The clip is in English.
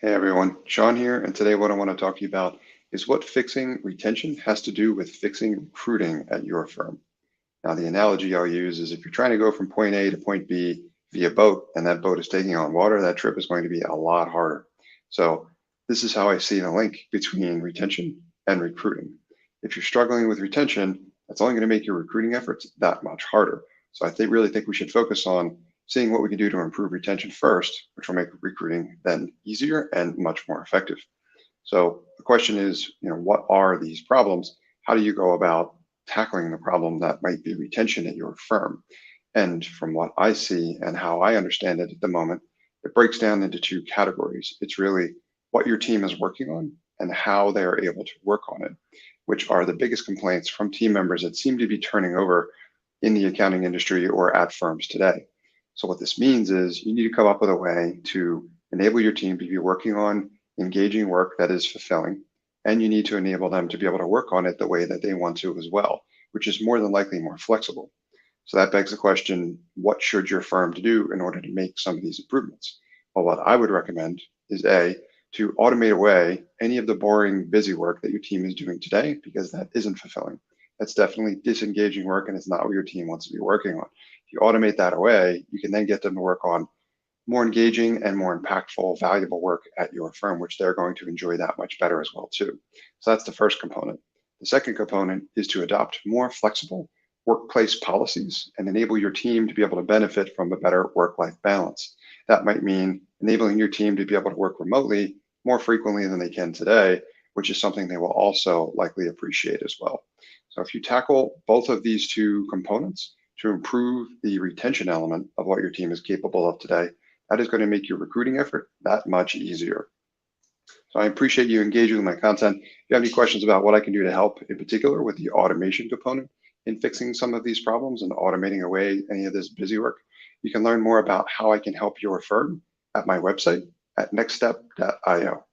Hey everyone, Sean here, and today what I want to talk to you about is what fixing retention has to do with fixing recruiting at your firm. Now, the analogy I'll use is if you're trying to go from point A to point B via boat and that boat is taking on water, that trip is going to be a lot harder. So, this is how I see the link between retention and recruiting. If you're struggling with retention, that's only going to make your recruiting efforts that much harder. So, really think we should focus on seeing what we can do to improve retention first, which will make recruiting then easier and much more effective. So the question is, what are these problems? How do you go about tackling the problem that might be retention at your firm? And from what I see and how I understand it at the moment, it breaks down into two categories. It's really what your team is working on and how they are able to work on it, which are the biggest complaints from team members that seem to be turning over in the accounting industry or at firms today. So what this means is you need to come up with a way to enable your team to be working on engaging work that is fulfilling, and you need to enable them to be able to work on it the way that they want to as well, which is more than likely more flexible. So that begs the question, what should your firm do in order to make some of these improvements? Well, what I would recommend is to automate away any of the boring, busy work that your team is doing today, because that isn't fulfilling. That's definitely disengaging work and it's not what your team wants to be working on. If you automate that away, you can then get them to work on more engaging and more impactful, valuable work at your firm, which they're going to enjoy that much better as well too. So that's the first component. The second component is to adopt more flexible workplace policies and enable your team to be able to benefit from a better work-life balance. That might mean enabling your team to be able to work remotely more frequently than they can today, which is something they will also likely appreciate as well. So if you tackle both of these two components to improve the retention element of what your team is capable of today, that is going to make your recruiting effort that much easier. So I appreciate you engaging with my content. If you have any questions about what I can do to help, in particular with the automation component in fixing some of these problems and automating away any of this busy work, you can learn more about how I can help your firm at my website at nextstep.io.